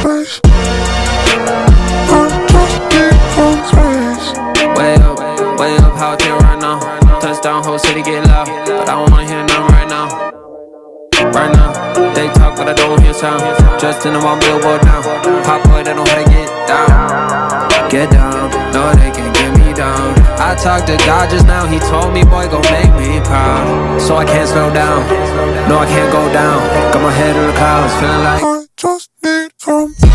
space. I just need some space. Way up, how it feel right now. Touchdown, whole city get loud, but I don't wanna hear nothing right now. Right now, they talk but I don't hear sound. Just in the one billboard now. Pop boy, they know how to get down. Get down, no they can't get me down. I talked to God just now, he told me boy gon' make me proud. So I can't slow down, no I can't go down. Got my head in the clouds, feeling like I just need some